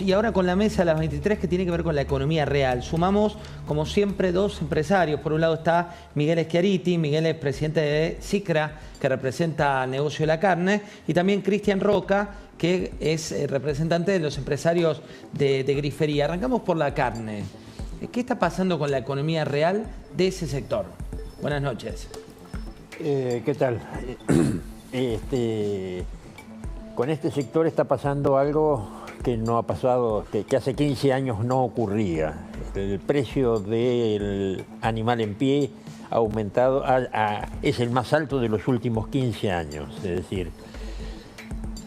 Y ahora con la mesa a las 23 que tiene que ver con la economía real. Sumamos, como siempre, dos empresarios. Por un lado está Miguel Schiariti. Miguel es presidente de SICRA, que representa al negocio de la carne. Y también Cristian Roca, que es representante de los empresarios de grifería. Arrancamos por la carne. ¿Qué está pasando con la economía real de ese sector? Buenas noches. ¿Qué tal? Con este sector está pasando algo que no ha pasado, que hace 15 años no ocurría. El precio del animal en pie ha aumentado, es el más alto de los últimos 15 años. Es decir,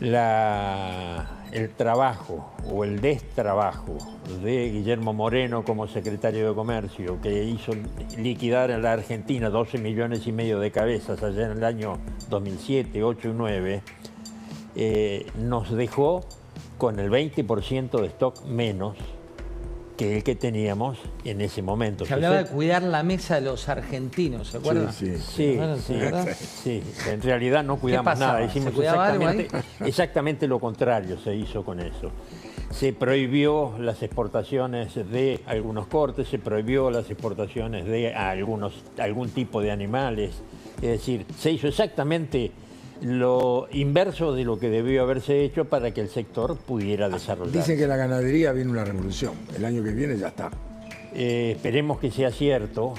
el trabajo o el destrabajo de Guillermo Moreno como secretario de Comercio, que hizo liquidar en la Argentina 12 millones y medio de cabezas allá en el año 2007, 8 y 9, nos dejó con el 20% de stock menos que el que teníamos en ese momento. Se hablaba de cuidar la mesa de los argentinos, ¿se acuerdan? Sí. En realidad no cuidamos nada. Hicimos exactamente lo contrario se hizo con eso. Se prohibió las exportaciones de algunos cortes, se prohibió las exportaciones de algún tipo de animales. Es decir, se hizo exactamente lo inverso de lo que debió haberse hecho para que el sector pudiera desarrollarse. Dicen que en la ganadería viene una revolución. El año que viene ya está. Esperemos que sea cierto.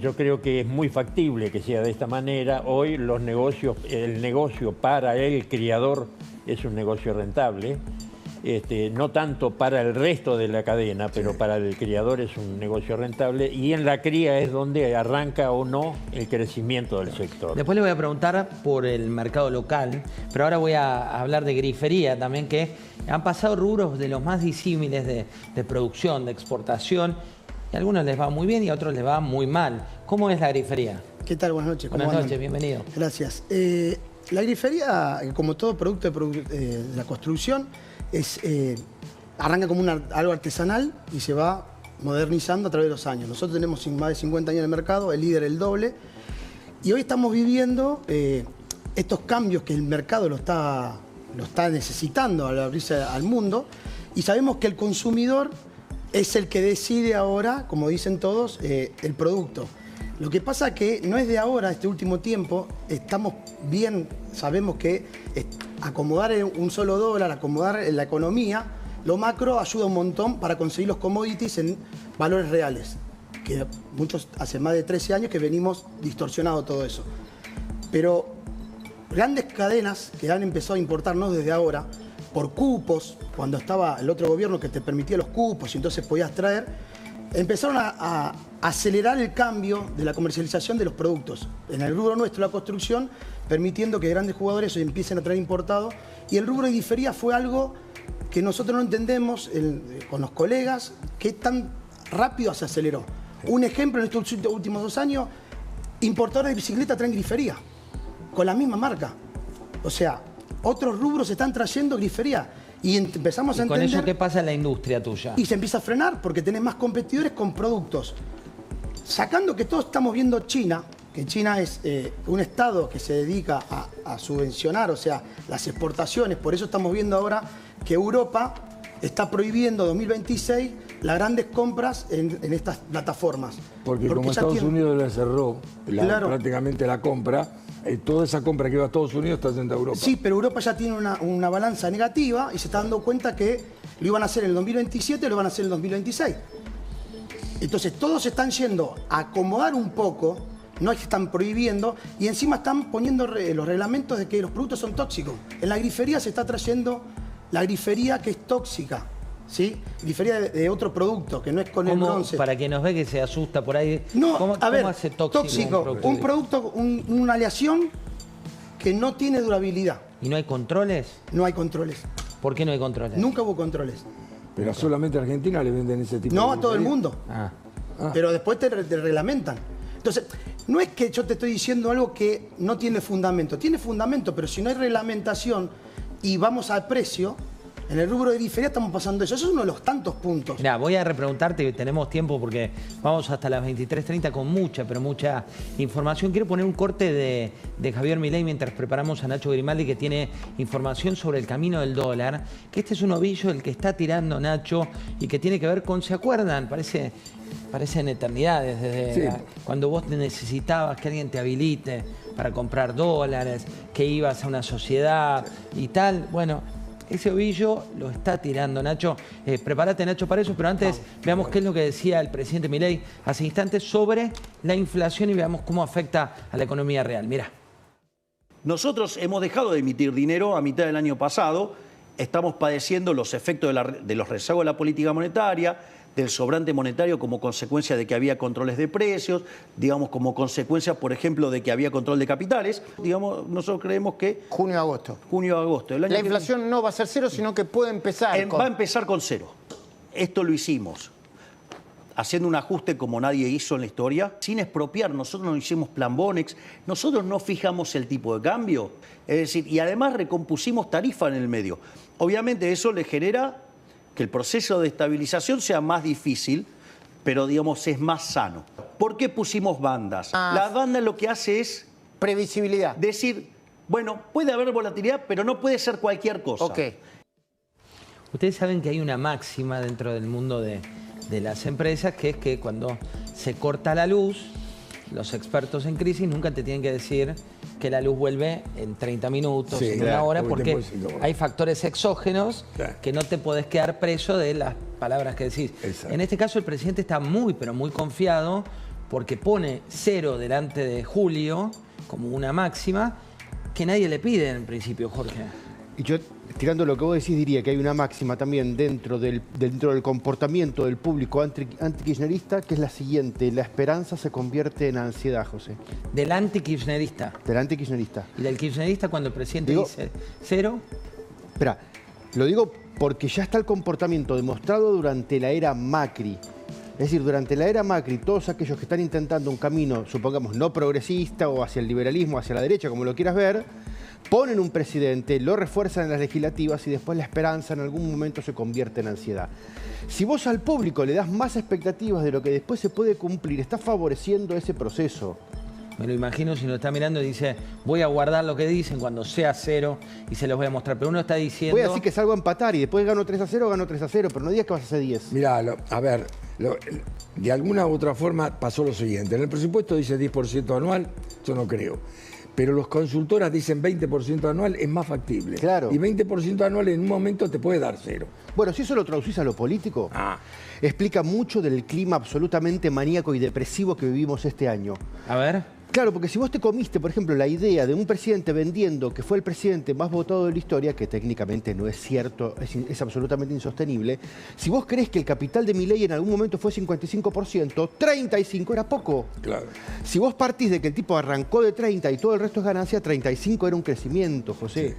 Yo creo que es muy factible que sea de esta manera. Hoy el negocio para el criador es un negocio rentable. No tanto para el resto de la cadena, pero para el criador es un negocio rentable, y en la cría es donde arranca o no el crecimiento del sector. Después le voy a preguntar por el mercado local, pero ahora voy a hablar de grifería también, que han pasado rubros de los más disímiles de producción, de exportación, y a algunos les va muy bien y a otros les va muy mal. ¿Cómo es la grifería? ¿Qué tal? Buenas noches. Buenas noches, bienvenido. Gracias. La grifería, como todo producto de la construcción, arranca como algo artesanal y se va modernizando a través de los años. Nosotros tenemos más de 50 años en el mercado, el líder el doble, y hoy estamos viviendo estos cambios que el mercado lo está necesitando al abrirse al mundo, y sabemos que el consumidor es el que decide ahora, como dicen todos, el producto. Lo que pasa que no es de ahora, este último tiempo, estamos bien, sabemos que acomodar un solo dólar, acomodar la economía, lo macro ayuda un montón para conseguir los commodities en valores reales, que muchos hace más de 13 años que venimos distorsionando todo eso. Pero grandes cadenas que han empezado a importarnos desde ahora, por cupos, cuando estaba el otro gobierno que te permitía los cupos y entonces podías traer, empezaron a acelerar el cambio de la comercialización de los productos. En el rubro nuestro, la construcción, permitiendo que grandes jugadores empiecen a traer importado. Y el rubro de grifería fue algo que nosotros no entendemos con los colegas, que tan rápido se aceleró. Un ejemplo, en estos últimos 2 años, importadores de bicicletas traen grifería, con la misma marca. O sea, otros rubros están trayendo grifería. Y empezamos a entender... ¿Con eso qué pasa en la industria tuya? Y se empieza a frenar porque tenés más competidores con productos. Sacando que todos estamos viendo China, que China es un estado que se dedica a subvencionar, o sea, las exportaciones. Por eso estamos viendo ahora que Europa está prohibiendo 2026 las grandes compras en estas plataformas. Porque como Estados Unidos le cerró prácticamente la compra, toda esa compra que iba a Estados Unidos está yendo a Europa. Sí, pero Europa ya tiene una balanza negativa y se está dando cuenta que lo iban a hacer en el 2027 y lo van a hacer en el 2026. Entonces todos están yendo a acomodar un poco, no es que están prohibiendo, y encima están poniendo los reglamentos de que los productos son tóxicos. En la grifería se está trayendo la grifería que es tóxica, ¿sí? Grifería de otro producto, que no es con el bronce. Para quien nos ve que se asusta por ahí, no, ¿cómo hace tóxico un producto, una aleación que no tiene durabilidad. ¿Y no hay controles? No hay controles. ¿Por qué no hay controles? Nunca hubo controles. Pero solamente a Argentina le venden ese tipo de... No, a todo el mundo. Ah. Pero después te reglamentan. Entonces, no es que yo te estoy diciendo algo que no tiene fundamento. Tiene fundamento, pero si no hay reglamentación y vamos al precio, En el rubro de grifería estamos pasando eso. Eso es uno de los tantos puntos. Mirá, voy a repreguntarte, tenemos tiempo porque vamos hasta las 23:30 con mucha, pero mucha información. Quiero poner un corte de Javier Milei mientras preparamos a Nacho Grimaldi, que tiene información sobre el camino del dólar, que este es un ovillo el que está tirando Nacho y que tiene que ver con, ¿se acuerdan? Parecen eternidades, desde cuando vos necesitabas que alguien te habilite para comprar dólares, que ibas a una sociedad y tal. Bueno, ese ovillo lo está tirando Nacho. Prepárate, Nacho, para eso, pero antes veamos qué es lo que decía el presidente Milei hace instantes sobre la inflación y veamos cómo afecta a la economía real. Mirá. Nosotros hemos dejado de emitir dinero a mitad del año pasado. Estamos padeciendo los efectos de los rezagos de la política monetaria, del sobrante monetario como consecuencia de que había controles de precios, digamos, como consecuencia, por ejemplo, de que había control de capitales. Digamos, nosotros creemos que... Junio-agosto. Junio-agosto. La inflación no va a ser cero, sino que puede empezar Va a empezar con cero. Esto lo hicimos haciendo un ajuste como nadie hizo en la historia, sin expropiar. Nosotros no hicimos plan Bonex, nosotros no fijamos el tipo de cambio. Es decir, y además recompusimos tarifa en el medio. Obviamente eso le genera que el proceso de estabilización sea más difícil, pero digamos es más sano. ¿Por qué pusimos bandas? La banda lo que hace es... previsibilidad. Decir, bueno, puede haber volatilidad, pero no puede ser cualquier cosa. Ok. Ustedes saben que hay una máxima dentro del mundo de las empresas, que es que cuando se corta la luz, los expertos en crisis nunca te tienen que decir que la luz vuelve en 30 minutos, en una hora, porque hay factores exógenos que no te podés quedar preso de las palabras que decís. Exacto. En este caso el presidente está muy, pero muy confiado porque pone 0 delante de julio como una máxima que nadie le pide en principio, Jorge. Y yo, tirando lo que vos decís, diría que hay una máxima también dentro del comportamiento del público antikirchnerista, que es la siguiente: la esperanza se convierte en ansiedad, José. Del antikirchnerista. Del antikirchnerista. ¿Y del kirchnerista cuando el presidente dice 0? Espera, lo digo porque ya está el comportamiento demostrado durante la era Macri. Es decir, durante la era Macri, todos aquellos que están intentando un camino, supongamos, no progresista o hacia el liberalismo, hacia la derecha, como lo quieras ver, ponen un presidente, lo refuerzan en las legislativas y después la esperanza en algún momento se convierte en ansiedad. Si vos al público le das más expectativas de lo que después se puede cumplir, estás favoreciendo ese proceso. Me lo imagino si lo está mirando y dice, voy a guardar lo que dicen cuando sea 0 y se los voy a mostrar. Pero uno está diciendo... Voy a decir que salgo a empatar y después gano 3-0, gano 3-0, pero no digas que vas a hacer 10. Mirá, a ver, de alguna u otra forma pasó lo siguiente. En el presupuesto dice 10% anual, yo no creo. Pero los consultoras dicen 20% anual, es más factible. Claro. Y 20% anual en un momento te puede dar 0. Bueno, si eso lo traducís a lo político, explica mucho del clima absolutamente maníaco y depresivo que vivimos este año. A ver. Claro, porque si vos te comiste, por ejemplo, la idea de un presidente vendiendo que fue el presidente más votado de la historia, que técnicamente no es cierto, es absolutamente insostenible, si vos crees que el capital de Milei en algún momento fue 55%, 35 era poco. Claro. Si vos partís de que el tipo arrancó de 30 y todo el resto es ganancia, 35 era un crecimiento, José. Sí.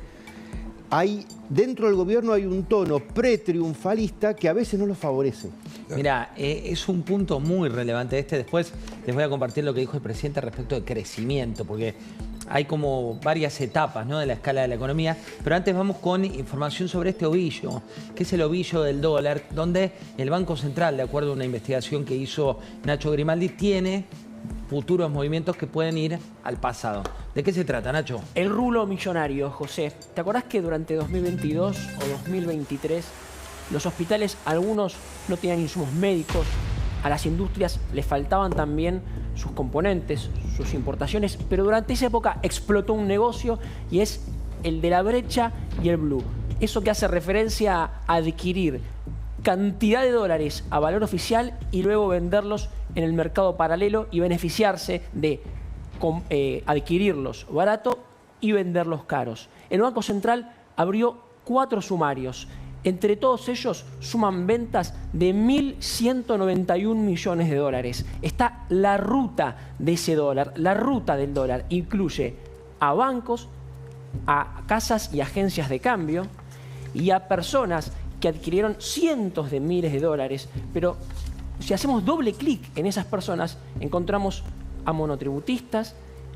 Dentro del gobierno hay un tono pretriunfalista que a veces no lo favorece. Mirá, es un punto muy relevante este. Después les voy a compartir lo que dijo el presidente respecto de crecimiento, porque hay como varias etapas, ¿no?, de la escala de la economía. Pero antes vamos con información sobre este ovillo, que es el ovillo del dólar, donde el Banco Central, de acuerdo a una investigación que hizo Nacho Grimaldi, tiene futuros movimientos que pueden ir al pasado. ¿De qué se trata, Nacho? El rulo millonario, José. ¿Te acordás que durante 2022 o 2023 los hospitales, algunos no tenían insumos médicos, a las industrias les faltaban también sus componentes, sus importaciones, pero durante esa época explotó un negocio y es el de la brecha y el blue? Eso que hace referencia a adquirir cantidad de dólares a valor oficial y luego venderlos en el mercado paralelo y beneficiarse de adquirirlos barato y venderlos caros. El Banco Central abrió 4 sumarios. Entre todos ellos suman ventas de 1.191 millones de dólares. Está la ruta de ese dólar, la ruta del dólar. Incluye a bancos, a casas y agencias de cambio y a personas que adquirieron cientos de miles de dólares, pero si hacemos doble clic en esas personas, encontramos a monotributistas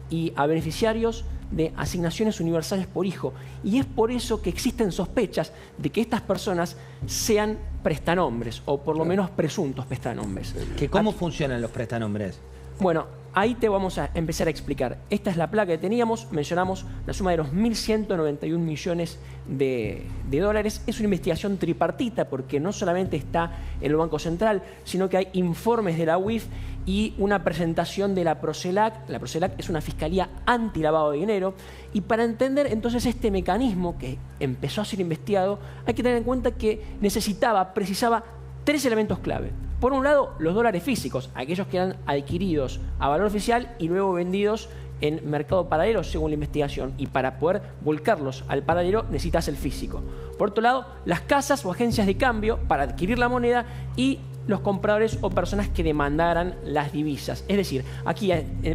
y a beneficiarios de asignaciones universales por hijo. Y es por eso que existen sospechas de que estas personas sean prestanombres, o por lo menos presuntos prestanombres. ¿Cómo funcionan los prestanombres? Bueno, ahí te vamos a empezar a explicar. Esta es la placa que teníamos, mencionamos la suma de los 1.191 millones de dólares. Es una investigación tripartita porque no solamente está en el Banco Central, sino que hay informes de la UIF y una presentación de la Procelac. La Procelac es una fiscalía antilavado de dinero. Y para entender entonces este mecanismo que empezó a ser investigado, hay que tener en cuenta que precisaba 3 elementos clave. Por un lado, los dólares físicos, aquellos que eran adquiridos a valor oficial y luego vendidos en mercado paralelo según la investigación. Y para poder volcarlos al paralelo necesitas el físico. Por otro lado, las casas o agencias de cambio para adquirir la moneda y los compradores o personas que demandaran las divisas. Es decir, aquí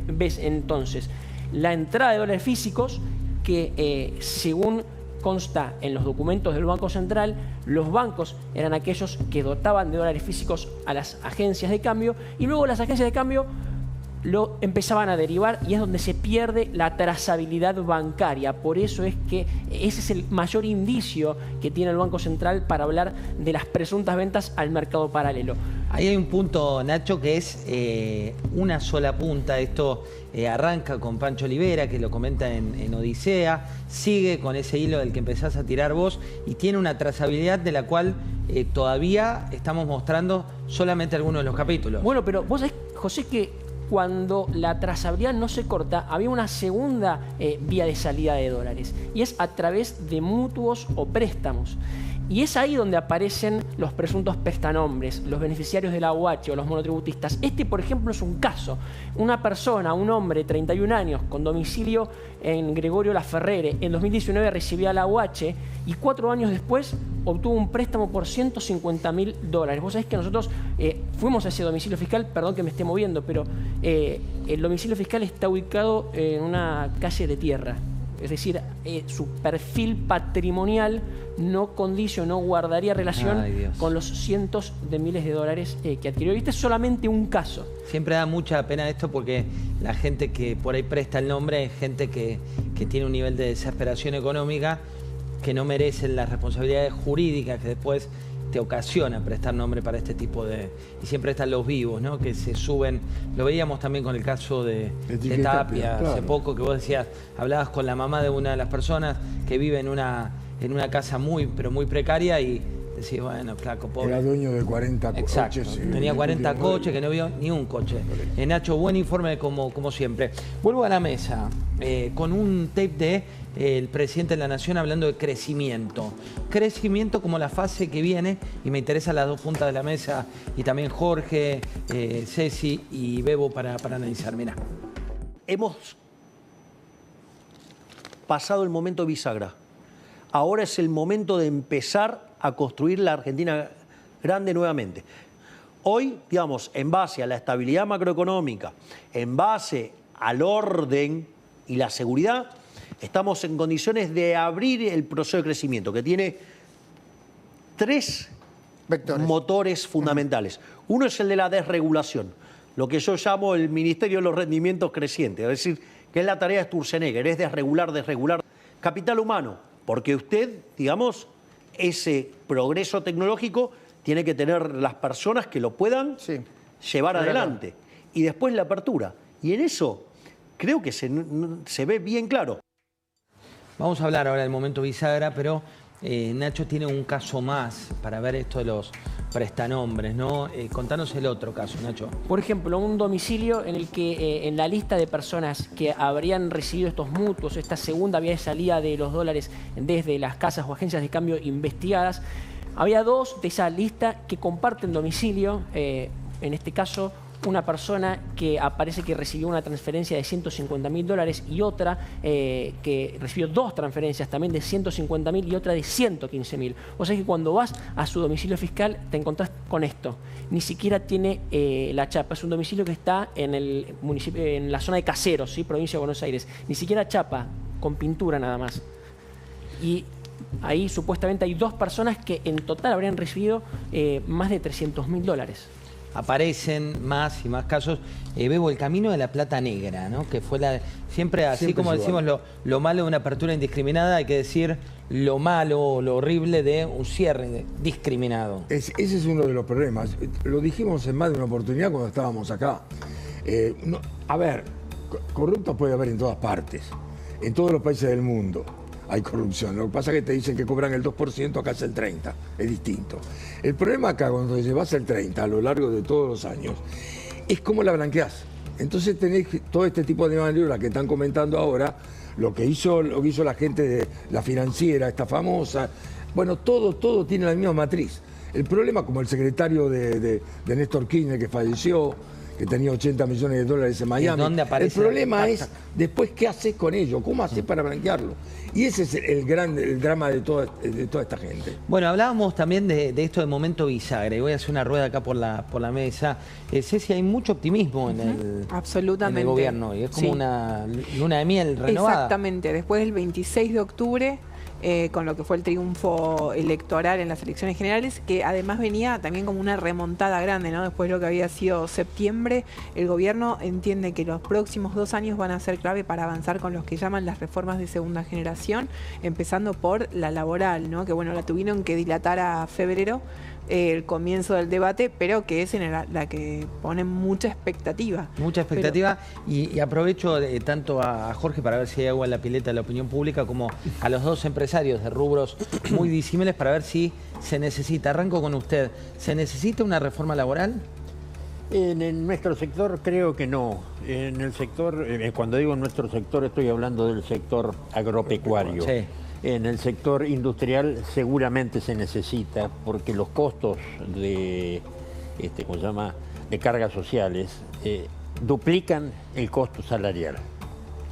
ves entonces la entrada de dólares físicos que según consta en los documentos del Banco Central, los bancos eran aquellos que dotaban de dólares físicos a las agencias de cambio y luego las agencias de cambio lo empezaban a derivar y es donde se pierde la trazabilidad bancaria. Por eso es que ese es el mayor indicio que tiene el Banco Central para hablar de las presuntas ventas al mercado paralelo. Ahí hay un punto, Nacho, que es una sola punta. Esto arranca con Pancho Olivera, que lo comenta en Odisea, sigue con ese hilo del que empezás a tirar vos y tiene una trazabilidad de la cual todavía estamos mostrando solamente algunos de los capítulos. Bueno, pero vos sabés, José, que cuando la trazabilidad no se corta, había una segunda vía de salida de dólares y es a través de mutuos o préstamos. Y es ahí donde aparecen los presuntos prestanombres, los beneficiarios de la UH o los monotributistas. Este, por ejemplo, es un caso. Una persona, un hombre de 31 años, con domicilio en Gregorio Laferrere, en 2019 recibía la UH y 4 años después obtuvo un préstamo por $150.000. Vos sabés que nosotros fuimos a ese domicilio fiscal, perdón que me esté moviendo, pero el domicilio fiscal está ubicado en una calle de tierra. Es decir, su perfil patrimonial no guardaría relación con los cientos de miles de dólares que adquirió. Y este es solamente un caso. Siempre da mucha pena esto porque la gente que por ahí presta el nombre es gente que tiene un nivel de desesperación económica que no merecen las responsabilidades jurídicas que después te ocasiona prestar nombre para este tipo de... Y siempre están los vivos, ¿no? Que se suben... Lo veíamos también con el caso de Tapia, claro. Hace poco, que vos decías, hablabas con la mamá de una de las personas que vive en una casa pero muy precaria y decís, bueno, flaco, pobre. Era dueño de 40 Exacto. coches. Tenía 40 coches, que no vio ni un coche. Nacho, buen informe como siempre. Vuelvo a la mesa con un tape de el presidente de la Nación hablando de crecimiento. Crecimiento como la fase que viene, y me interesan las dos puntas de la mesa, y también Jorge, Ceci y Bebo para analizar. Mirá. Hemos pasado el momento bisagra. Ahora es el momento de empezar a construir la Argentina grande nuevamente. Hoy, digamos, en base a la estabilidad macroeconómica, en base al orden y la seguridad, estamos en condiciones de abrir el proceso de crecimiento, que tiene 3 motores fundamentales. Uno es el de la desregulación, lo que yo llamo el Ministerio de los Rendimientos Crecientes, es decir, que es la tarea de Sturzenegger, es desregular. Capital humano, porque usted, digamos, ese progreso tecnológico tiene que tener las personas que lo puedan llevar adelante. Y después la apertura. Y en eso creo que se ve bien claro. Vamos a hablar ahora del momento bisagra, pero Nacho tiene un caso más para ver esto de los prestanombres, ¿no? Contanos el otro caso, Nacho. Por ejemplo, un domicilio en el que en la lista de personas que habrían recibido estos mutuos, esta segunda vía de salida de los dólares desde las casas o agencias de cambio investigadas, había 2 de esa lista que comparten domicilio, en este caso una persona que aparece que recibió una transferencia de $150.000 y otra que recibió 2 transferencias también de $150.000 y otra de $115.000. O sea que cuando vas a su domicilio fiscal te encontrás con esto. Ni siquiera tiene la chapa. Es un domicilio que está en el municipio, en la zona de Caseros, ¿sí? Provincia de Buenos Aires. Ni siquiera chapa, con pintura nada más. Y ahí supuestamente hay 2 personas que en total habrían recibido más de $300.000. aparecen más y más casos. Bebo, el camino de la plata negra, ¿no? Que fue siempre así como decimos lo malo de una apertura indiscriminada, hay que decir lo malo, lo horrible de un cierre discriminado. Ese es uno de los problemas. Lo dijimos en más de una oportunidad cuando estábamos acá. A ver, corruptos puede haber en todas partes, en todos los países del mundo. Hay corrupción. Lo que pasa es que te dicen que cobran el 2%, acá es el 30%. Es distinto. El problema acá, cuando llevas el 30% a lo largo de todos los años, es cómo la blanqueás. Entonces tenés todo este tipo de maniobras que están comentando ahora, lo que hizo la gente de la financiera, esta famosa. Bueno, todo tiene la misma matriz. El problema, como el secretario de Néstor Kirchner, que falleció, que tenía 80 millones de dólares en Miami. El problema es después qué haces con ello, cómo haces para blanquearlo. Y ese es el drama de toda esta gente. Bueno, hablábamos también de esto de momento bisagra, y voy a hacer una rueda acá por la mesa. Ceci, hay mucho optimismo en el gobierno, y es como una luna de miel renovada. Exactamente, después del 26 de octubre... con lo que fue el triunfo electoral en las elecciones generales, que además venía también como una remontada grande, ¿no? Después de lo que había sido septiembre, el gobierno entiende que los próximos 2 años van a ser clave para avanzar con los que llaman las reformas de segunda generación, empezando por la laboral, ¿no? Que bueno, la tuvieron que dilatar a febrero, el comienzo del debate, pero que es en la que pone mucha expectativa. Mucha expectativa, y aprovecho tanto a Jorge para ver si hay agua en la pileta de la opinión pública, como a los dos empresarios de rubros muy disímiles para ver si se necesita. Arranco con usted. ¿Se necesita una reforma laboral? En nuestro sector creo que no. En el sector, cuando digo nuestro sector, estoy hablando del sector agropecuario. Sí. En el sector industrial seguramente se necesita, porque los costos de, de cargas sociales duplican el costo salarial.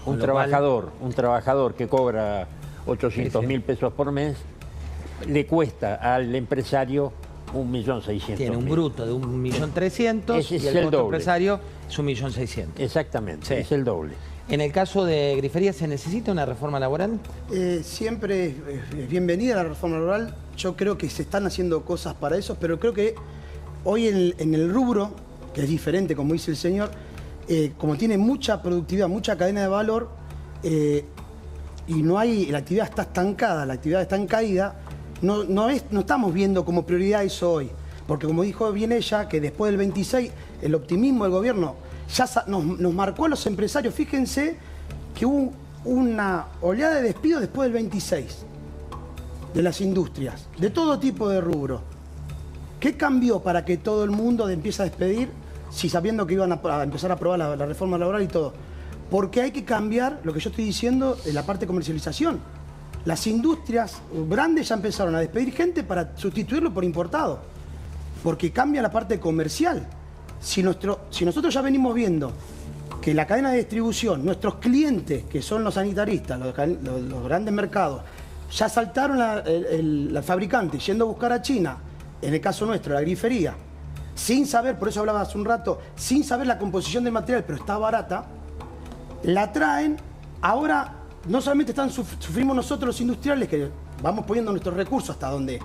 Un trabajador que cobra 800.000 pesos por mes, le cuesta al empresario 1.600.000. Tiene un bruto de 1.300.000 y el costo empresario es 1.600.000. Exactamente, sí. Es el doble. En el caso de Grifería, ¿se necesita una reforma laboral? Siempre es bienvenida la reforma laboral. Yo creo que se están haciendo cosas para eso, pero creo que hoy en el rubro, que es diferente, como dice el señor, como tiene mucha productividad, mucha cadena de valor, y la actividad está estancada, la actividad está en caída, no estamos viendo como prioridad eso hoy. Porque como dijo bien ella, que después del 26, el optimismo del gobierno ya nos marcó a los empresarios. Fíjense que hubo una oleada de despidos después del 26 de las industrias, de todo tipo de rubro. ¿Qué cambió para que todo el mundo empiece a despedir, si sabiendo que iban a empezar a aprobar la reforma laboral y todo? Porque hay que cambiar lo que yo estoy diciendo en la parte de comercialización. Las industrias grandes ya empezaron a despedir gente para sustituirlo por importado, porque cambia la parte comercial. Si nosotros ya venimos viendo que la cadena de distribución, nuestros clientes, que son los sanitaristas, los grandes mercados, ya saltaron al fabricante yendo a buscar a China, en el caso nuestro, la grifería, sin saber, por eso hablaba hace un rato, sin saber la composición del material, pero está barata, la traen. Ahora no solamente sufrimos nosotros los industriales, que vamos poniendo nuestros recursos hasta donde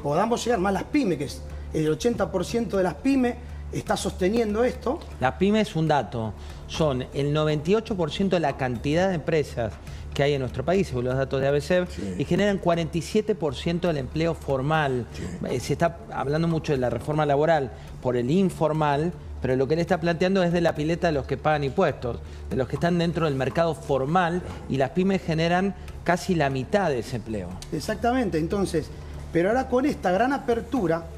podamos llegar, más las pymes, que es el 80% de las pymes, está sosteniendo esto. Las pymes, un dato, son el 98% de la cantidad de empresas que hay en nuestro país, según los datos de ABC, sí, y generan 47% del empleo formal. Sí. Se está hablando mucho de la reforma laboral por el informal, pero lo que él está planteando es de la pileta de los que pagan impuestos, de los que están dentro del mercado formal, y las pymes generan casi la mitad de ese empleo. Exactamente, entonces, pero ahora con esta gran apertura,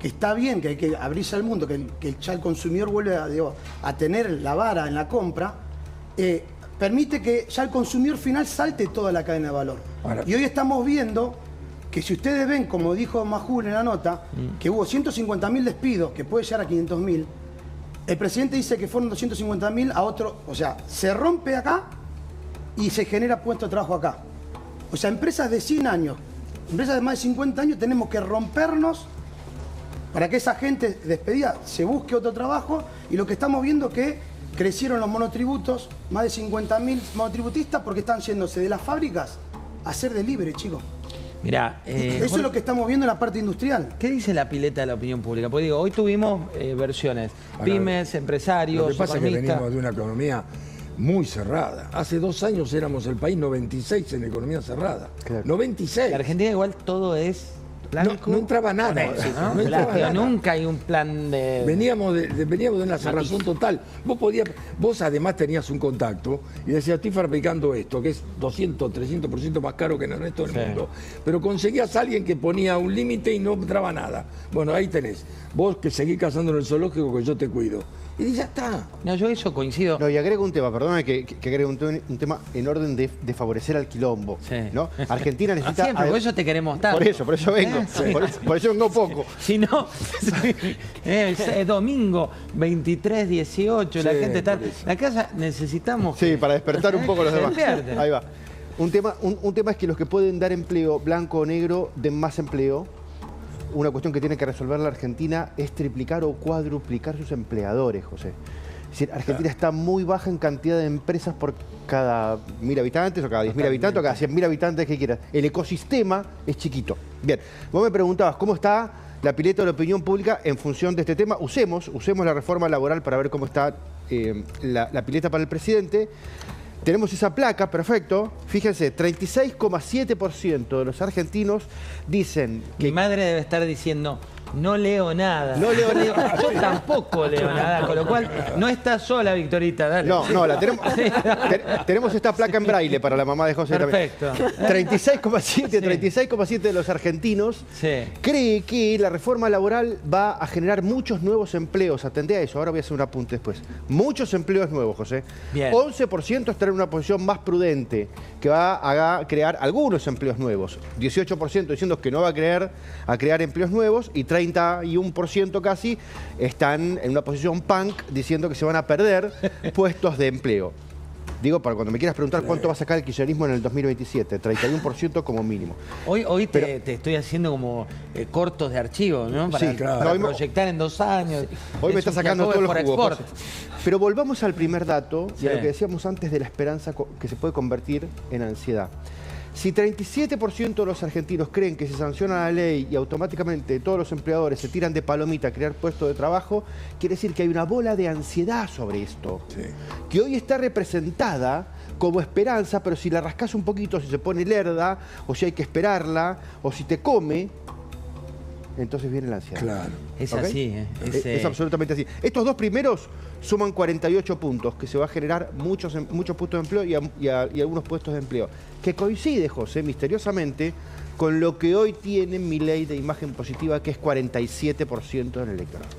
que está bien, que hay que abrirse al mundo, que ya el consumidor vuelve a tener la vara en la compra, permite que ya el consumidor final salte toda la cadena de valor. Ahora, y hoy estamos viendo que si ustedes ven, como dijo Majul en la nota, que hubo 150.000 despidos, que puede llegar a 500.000, el presidente dice que fueron 250.000 a otro, o sea, se rompe acá y se genera puesto de trabajo acá. O sea, empresas de 100 años, empresas de más de 50 años, tenemos que rompernos para que esa gente despedida se busque otro trabajo, y lo que estamos viendo es que crecieron los monotributos, más de 50.000 monotributistas, porque están yéndose de las fábricas a hacer delivery, chicos. Mirá, eso es lo que estamos viendo en la parte industrial. ¿Qué dice la pileta de la opinión pública? Porque digo, hoy tuvimos versiones, pymes, empresarios, lo que pasa es que economistas. venimos de una economía muy cerrada. Hace 2 años éramos el país 96 en economía cerrada. Claro. 96. En Argentina igual todo es blanco. No entraba nada. ¿No? Claro, nunca hay un plan de... Veníamos de una cerrazón total. Vos además tenías un contacto y decías, estoy fabricando esto, que es 200, 300% más caro que en el resto del mundo. Pero conseguías a alguien que ponía un límite y no entraba nada. Bueno, ahí tenés. Vos que seguís cazando en el zoológico que yo te cuido. Y ya está. No, yo eso coincido. No, y agrego un tema, perdóname que agrego un tema en orden de favorecer al quilombo. Sí. ¿No? Argentina necesita... Siempre, por eso te queremos tanto. Por eso vengo. Sí. Por eso vengo poco. Si no, es domingo 23, 18, la gente está... La casa necesitamos... Sí, para despertar un poco los demás. Despierte. Ahí va. Un tema es que los que pueden dar empleo, blanco o negro, den más empleo. Una cuestión que tiene que resolver la Argentina es triplicar o cuadruplicar sus empleadores, José. Es decir, Argentina está muy baja en cantidad de empresas por cada 1.000 habitantes, o cada 10.000 habitantes, o cada 100.000 habitantes que quieras. El ecosistema es chiquito. Bien, vos me preguntabas, ¿cómo está la pileta de la opinión pública en función de este tema? Usemos la reforma laboral para ver cómo está la pileta para el presidente. Tenemos esa placa, perfecto. Fíjense, 36,7% de los argentinos dicen que... Mi madre debe estar diciendo, no leo nada. No leo nada. Yo tampoco leo nada, con lo cual no está sola, Victorita, dale. No, la tenemos. Tenemos esta placa en braille para la mamá de José. Perfecto. 36,7 de los argentinos cree que la reforma laboral va a generar muchos nuevos empleos. Atendé a eso, ahora voy a hacer un apunte después. Muchos empleos nuevos, José. Bien. 11% estará en una posición más prudente, que va a crear algunos empleos nuevos. 18% diciendo que no va a crear empleos nuevos, y 31% casi están en una posición punk diciendo que se van a perder puestos de empleo. Digo, para cuando me quieras preguntar cuánto va a sacar el kirchnerismo en el 2027, 31% como mínimo. Hoy te estoy haciendo como cortos de archivo, ¿no? Para, para proyectar en 2 años. Hoy me está sacando todos los jugos. Pero volvamos al primer dato y a lo que decíamos antes de la esperanza que se puede convertir en ansiedad. Si 37% de los argentinos creen que se sanciona la ley y automáticamente todos los empleadores se tiran de palomita a crear puestos de trabajo, quiere decir que hay una bola de ansiedad sobre esto, que hoy está representada como esperanza, pero si la rascas un poquito, si se pone lerda, o si hay que esperarla, o si te come, entonces viene la ansiedad. Claro. Es así, es absolutamente así. Estos dos primeros suman 48 puntos, que se va a generar muchos puestos de empleo y algunos puestos de empleo, que coincide, José, misteriosamente, con lo que hoy tiene mi ley de imagen positiva, que es 47% en el electorado.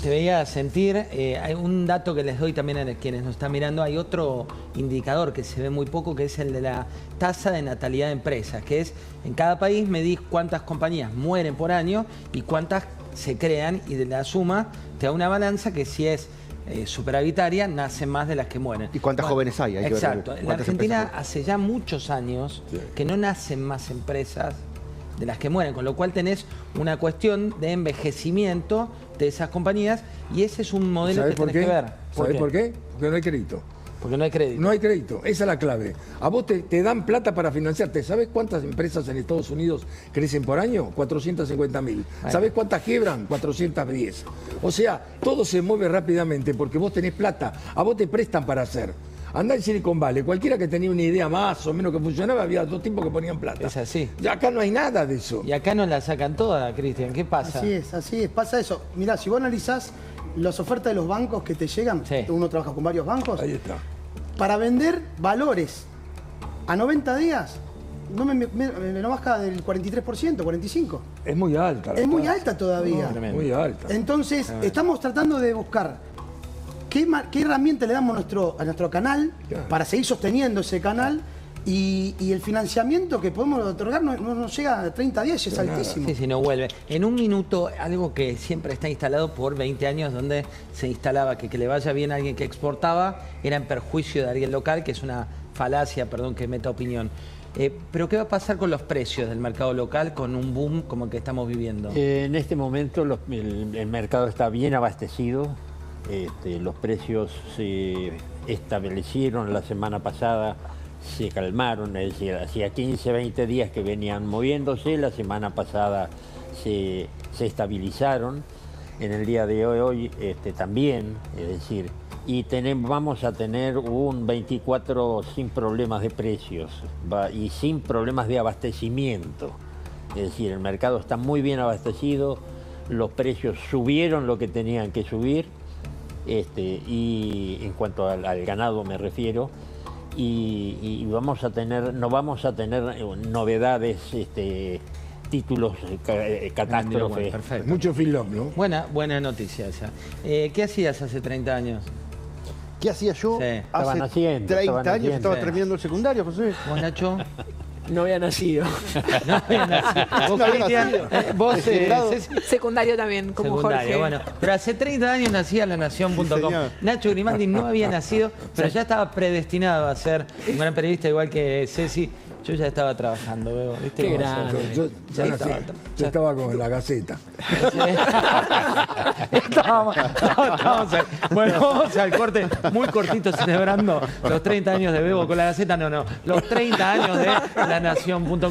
Te veía sentir, hay un dato que les doy también a quienes nos están mirando, hay otro indicador que se ve muy poco, que es el de la tasa de natalidad de empresas, que es, en cada país medís cuántas compañías mueren por año y cuántas se crean, y de la suma te da una balanza que si es superavitaria, nacen más de las que mueren. ¿Y cuántas jóvenes hay? Exacto. En la Argentina hace ya muchos años que no nacen más empresas de las que mueren, con lo cual tenés una cuestión de envejecimiento de esas compañías, y ese es un modelo que tenés que ver. ¿Sabés por qué? Porque no hay crédito. Porque no hay crédito. No hay crédito, esa es la clave. A vos te dan plata para financiarte. ¿Sabés cuántas empresas en Estados Unidos crecen por año? 450.000. ¿Sabés cuántas quiebran? 410. O sea, todo se mueve rápidamente porque vos tenés plata. A vos te prestan para hacer. Andá en Silicon Valley, cualquiera que tenía una idea más o menos que funcionaba, había 2 tipos que ponían plata. Es así. Y acá no hay nada de eso. Y acá no la sacan toda, Cristian. ¿Qué pasa? Así es, pasa eso. Mirá, si vos analizás las ofertas de los bancos que te llegan, uno trabaja con varios bancos. Ahí está. Para vender valores a 90 días, no me baja del 43%, 45%. Es muy alta. Es muy alta todavía. Muy alta. Entonces, estamos tratando de buscar qué herramienta le damos a nuestro canal para seguir sosteniendo ese canal, y el financiamiento que podemos otorgar no llega a 30 días, es altísimo. Sí, no vuelve. En un minuto, algo que siempre está instalado por 20 años, donde se instalaba que le vaya bien a alguien que exportaba era en perjuicio de alguien local, que es una falacia, perdón que meta opinión. Pero ¿qué va a pasar con los precios del mercado local con un boom como el que estamos viviendo? En este momento el mercado está bien abastecido. Los precios se establecieron la semana pasada se calmaron, es decir, hacía 15, 20 días que venían moviéndose, la semana pasada se estabilizaron, en el día de hoy también, es decir, y vamos a tener un 24 sin problemas de precios y sin problemas de abastecimiento. Es decir, el mercado está muy bien abastecido, los precios subieron lo que tenían que subir, y en cuanto al ganado me refiero, y no vamos a tener novedades, títulos, catástrofes. Perfecto. Mucho feedlot, ¿no? Buena noticia esa. ¿Qué hacías hace 30 años? ¿Qué hacía yo? Sí. Hace 30 años estaba terminando el secundario, José. ¿Vos, Nacho? No había nacido. No había nacido. ¿Vos, no había Cristian? nacido. ¿Vos, Secundario también, como secundario, Jorge. bueno. Pero hace 30 años nacía lanación.com. Sí, Nacho Grimaldi no había nacido, pero ya estaba predestinado a ser un gran periodista, igual que Ceci. Yo ya estaba trabajando, Bebo. ¿Viste? Qué cómo grande. soy? Yo estaba con la Gaceta. Bueno, vamos al corte muy cortito celebrando los 30 años de Bebo con la Gaceta. No, los 30 años de lanación.com.